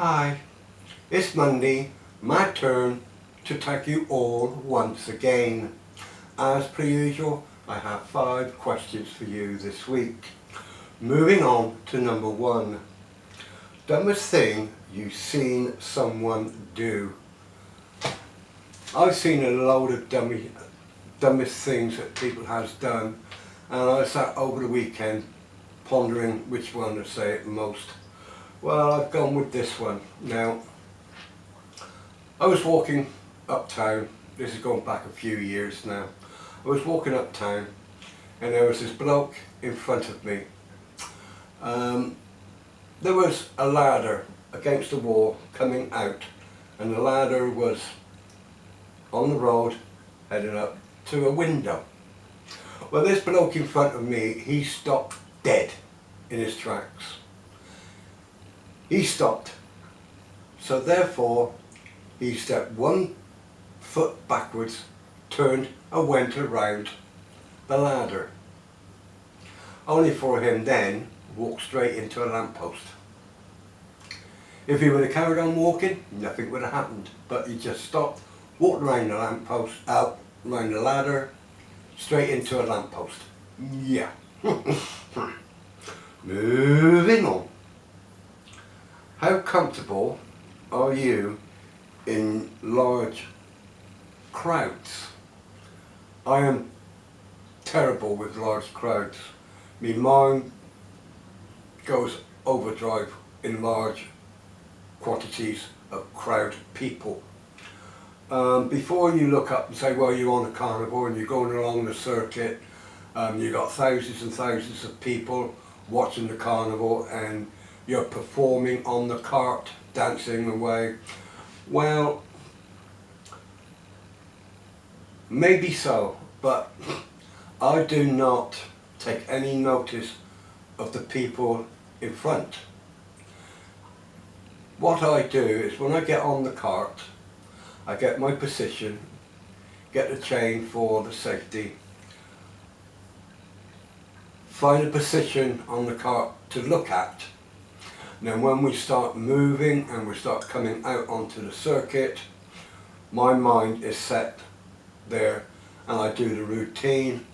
Hi, it's Monday, my turn to thank you all once again. As per usual, I have 5 questions for you this week. Moving on to number 1. Dumbest thing you've seen someone do. I've seen a load of dumbest things that people has done, and I sat over the weekend pondering which one to say it most. Well, I've gone with this one. Now, I was walking uptown, this is going back a few years now. I was walking uptown and there was this bloke in front of me. There was a ladder against the wall coming out, and the ladder was on the road heading up to a window. Well, this bloke in front of me, he stopped dead in his tracks. He stopped, so therefore he stepped 1 foot backwards, turned and went around the ladder, only for him then walk straight into a lamppost. If he would have carried on walking, nothing would have happened, but he just stopped, walked around the lamppost, out around the ladder, straight into a lamppost. Yeah. Moving on. How comfortable are you in large crowds? I am terrible with large crowds. My mind goes overdrive in large quantities of crowd people. Before you look up and say, well, you're on a carnival and you're going along the circuit, you've got thousands and thousands of people watching the carnival and you're performing on the cart, dancing away. Well, maybe so, but I do not take any notice of the people in front. What I do is when I get on the cart, I get my position, get the chain for the safety, find a position on the cart to look at. And then when we start moving and we start coming out onto the circuit, my mind is set there and I do the routine,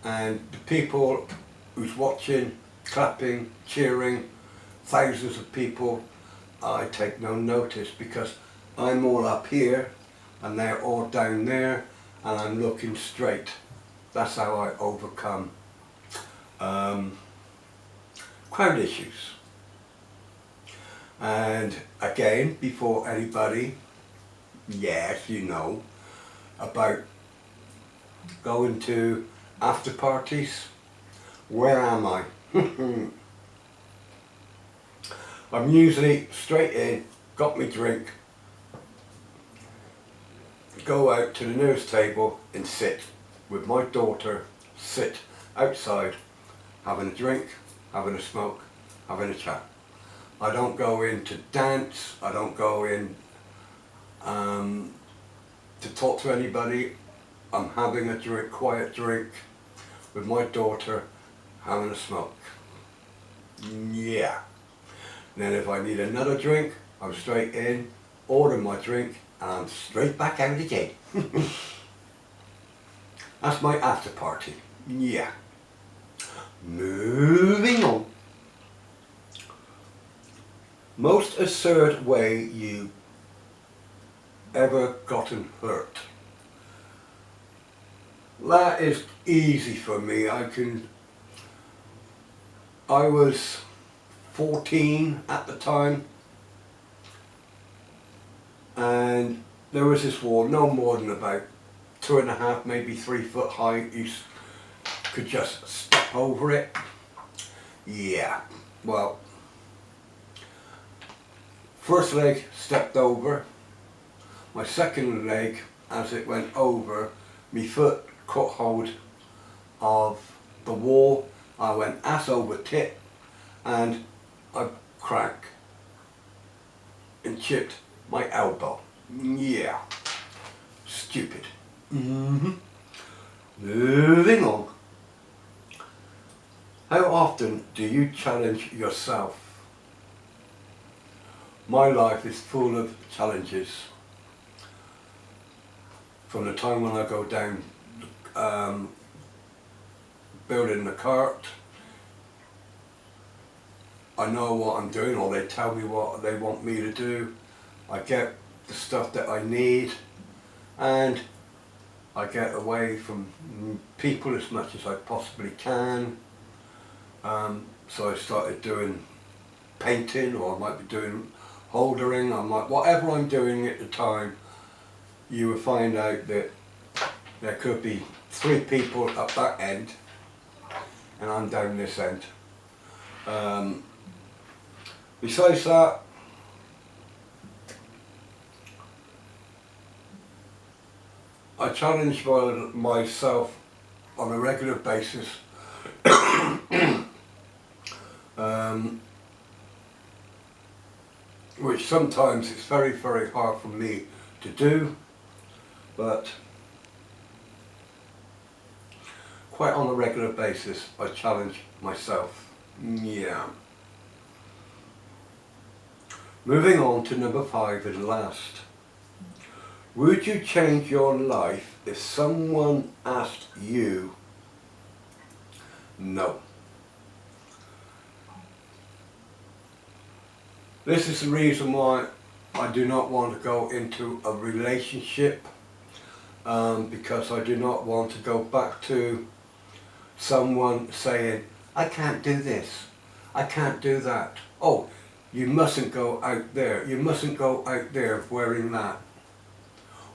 and the people who's watching, clapping, cheering, thousands of people, I take no notice because I'm all up here and they're all down there and I'm looking straight. That's how I overcome crowd issues. And again, before anybody, yes, you know about going to after parties. Where am I? I'm usually straight in, got my drink, go out to the nearest table and sit with my daughter, sit outside having a drink, having a smoke, having a chat. I don't go in to dance, I don't go in to talk to anybody. I'm having a drink, quiet drink with my daughter, having a smoke. Yeah. And then if I need another drink, I'm straight in, order my drink, and I'm straight back out again. That's my after party. Yeah. Moving on. Most absurd way you ever gotten hurt. That is easy for me. I was 14 at the time, and there was this wall no more than about 2.5, maybe 3 foot high. You could just step over it. Yeah, well, first leg stepped over, my second leg, as it went over, my foot caught hold of the wall. I went ass over tit and I cracked and chipped my elbow. Yeah, stupid. Moving on. How often do you challenge yourself? My life is full of challenges. From the time when I go down building the cart, I know what I'm doing, or they tell me what they want me to do. I get the stuff that I need, and I get away from people as much as I possibly can. So I started doing painting, or I might be doing holdering, whatever I'm doing at the time, you will find out that there could be 3 people up that end and I'm down this end. Besides that, I challenge myself on a regular basis which sometimes it's very, very hard for me to do, but quite on a regular basis I challenge myself. Yeah. Moving on to number 5 and last. Would you change your life if someone asked you? No. This is the reason why I do not want to go into a relationship, because I do not want to go back to someone saying, I can't do this, I can't do that. Oh, you mustn't go out there, you mustn't go out there wearing that.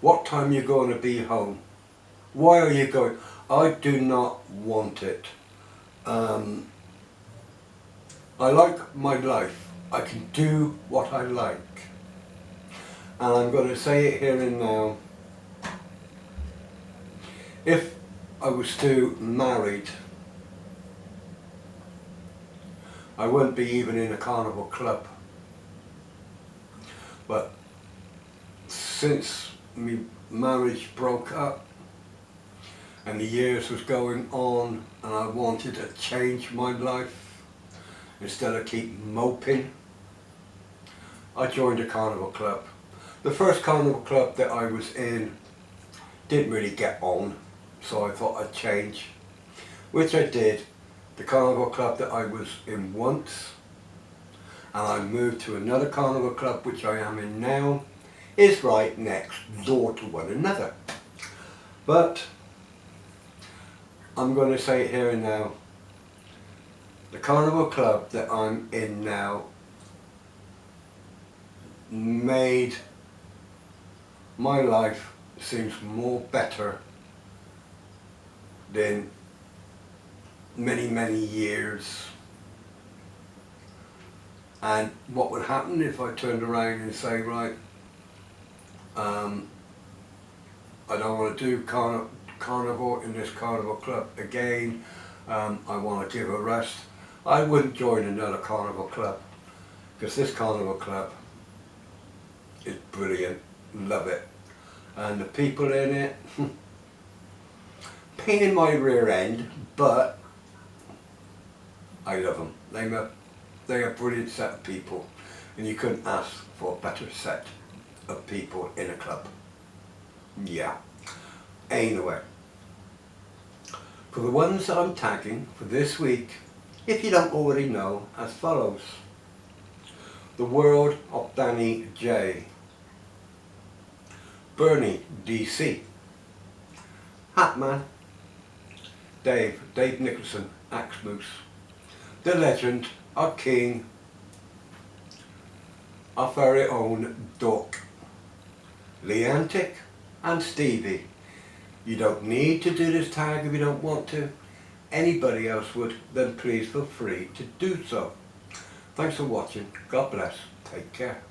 What time are you going to be home? Why are you going? I do not want it. I like my life. I can do what I like. And I'm going to say it here and now. If I was still married, I wouldn't be even in a carnival club. But since my marriage broke up and the years was going on and I wanted to change my life instead of keep moping, I joined a carnival club. The first carnival club that I was in didn't really get on, so I thought I'd change, which I did. The carnival club that I was in once, and I moved to another carnival club which I am in now, is right next door to one another. But I'm going to say it here and now, the carnival club that I'm in now made my life seems more better than many years. And what would happen if I turned around and say, right, I don't want to do carnival in this carnival club again, I want to give a rest, I wouldn't join another carnival club, because this carnival club is brilliant, love it, and the people in it, pain in my rear end, but I love them. They're a brilliant set of people, and you couldn't ask for a better set of people in a club. Yeah. Anyway, for the ones that I'm tagging for this week, if you don't already know, as follows: The World of Danny J, Bernie DC, Hatman, Dave Nicholson, Axe Moose, the legend, our king, our very own Duck, Leantic and Stevie. You don't need to do this tag if you don't want to. Anybody else would, then please feel free to do so. Thanks for watching. God bless. Take care.